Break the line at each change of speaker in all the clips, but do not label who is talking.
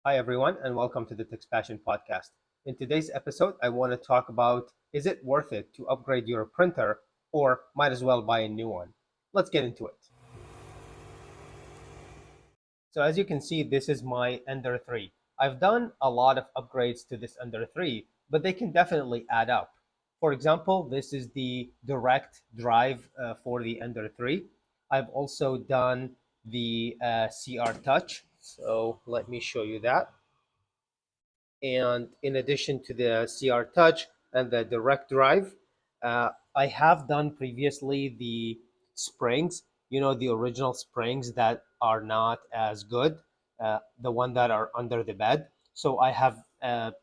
Hi, everyone, and welcome to the TechsPassion Podcast. In today's episode, I want to talk about, is it worth it to upgrade your printer or might as well buy a new one? Let's get into it. So as you can see, this is my Ender 3. I've done a lot of upgrades to this Ender 3, but they can definitely add up. For example, this is the direct drive for the Ender 3. I've also done the CR Touch. So let me show you that. And in addition to the CR Touch and the direct drive, I have done previously the springs, the original springs that are not as good, the one that are under the bed. So I have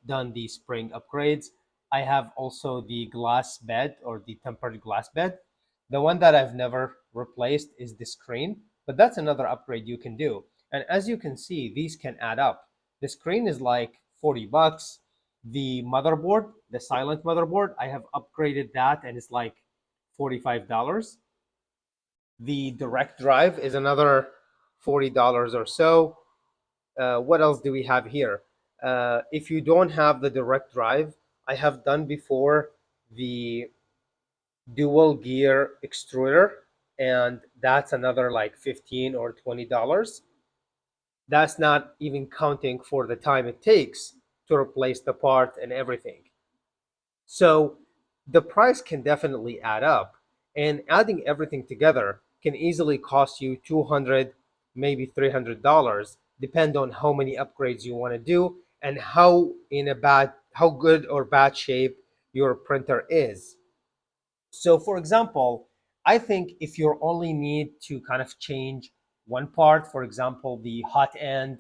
done the spring upgrades. I have also the glass bed or the tempered glass bed. The one that I've never replaced is the screen, but that's another upgrade you can do. And as you can see, these can add up. The screen is like 40 bucks. The motherboard, the silent motherboard, I have upgraded that and it's like $45. The direct drive is another $40 or so. What else do we have here? If you don't have the direct drive, I have done before the dual gear extruder, and that's another like $15 or $20. That's not even counting for the time it takes to replace the part and everything. So the price can definitely add up, and adding everything together can easily cost you 200, maybe $300, depend on how many upgrades you want to do and how good or bad shape your printer is. So for example, I think if you only need to kind of change one part, for example, the hot end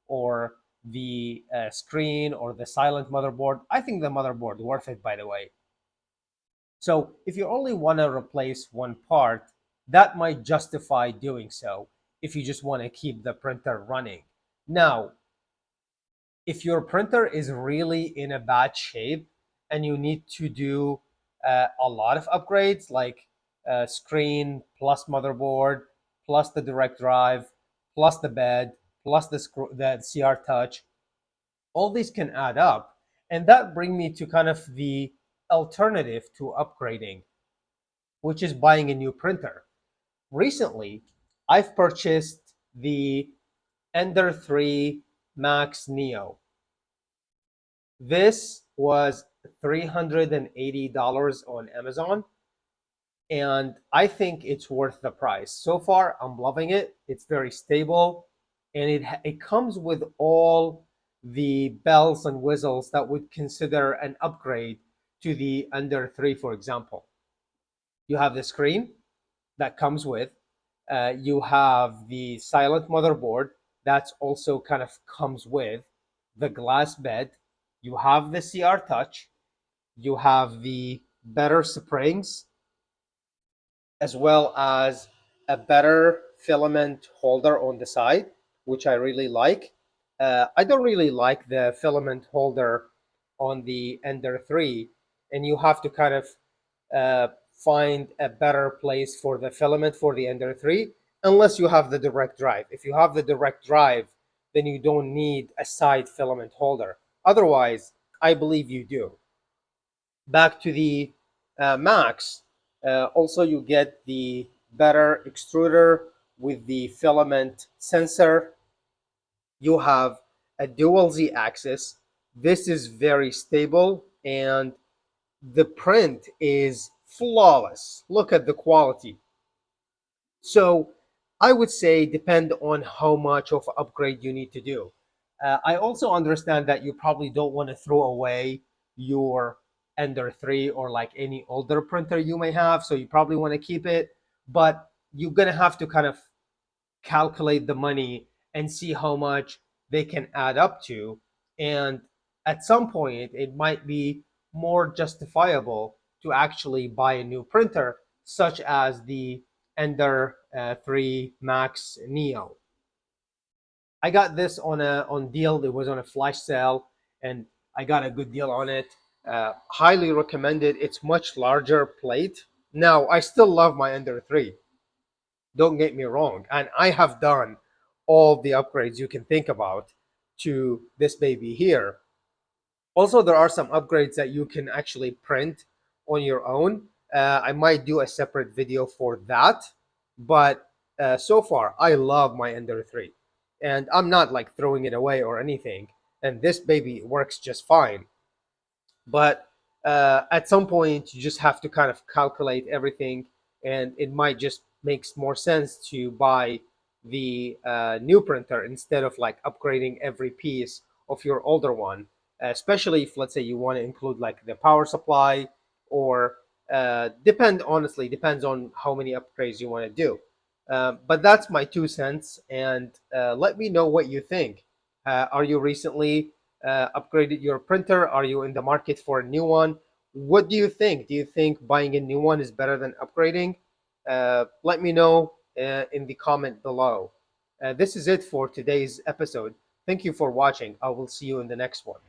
or the screen or the silent motherboard, I think the motherboard worth it, by the way. So if you only want to replace one part, that might justify doing so if you just want to keep the printer running. Now, if your printer is really in a bad shape and you need to do a lot of upgrades like screen plus motherboard plus the direct drive plus the bed plus the CR touch, all these can add up, and that bring me to kind of the alternative to upgrading, which is buying a new printer. Recently, I've purchased the Ender 3 Max Neo. This was $380 on Amazon, and I think it's worth the price. So far, I'm loving it. It's very stable, and it comes with all the bells and whistles that would consider an upgrade to the Ender 3, for example. You have the screen that comes with. You have the silent motherboard that's also kind of comes with the glass bed. You have the CR Touch. You have the better springs, as well as a better filament holder on the side, which I really like. I don't really like the filament holder on the Ender 3, and you have to kind of find a better place for the filament for the Ender 3, unless you have the direct drive. If you have the direct drive, then you don't need a side filament holder. Otherwise, I believe you do. Back to the Max, also you get the better extruder with the filament sensor. You have a dual Z axis. This is very stable, and the print is flawless. Look at the quality. So I would say depend on how much of an upgrade you need to do. I also understand that you probably don't want to throw away your Ender 3 or like any older printer you may have, so you probably want to keep it, but you're going to have to kind of calculate the money and see how much they can add up to. And at some point, it might be more justifiable to actually buy a new printer, such as the Ender 3 Max Neo. I got this on deal. It was on a flash sale, and I got a good deal on it. Highly recommended. It's much larger plate. Now, I still love my Ender 3. Don't get me wrong, and I have done all the upgrades you can think about. to this baby here. Also, there are some upgrades that you can actually print on your own. I might do a separate video for that, but so far I love my Ender 3, and I'm not like throwing it away or anything. And this baby works just fine. But at some point, you just have to kind of calculate everything, and it might just makes more sense to buy the new printer instead of like upgrading every piece of your older one, especially if, let's say, you want to include like the power supply, or depends on how many upgrades you want to do. But that's my 2 cents, and let me know what you think. Are you recently upgraded your printer? Are you in the market for a new one? What do you think? Do you think buying a new one is better than upgrading? Let me know in the comment below. This is it for today's episode. Thank you for watching. I will see you in the next one.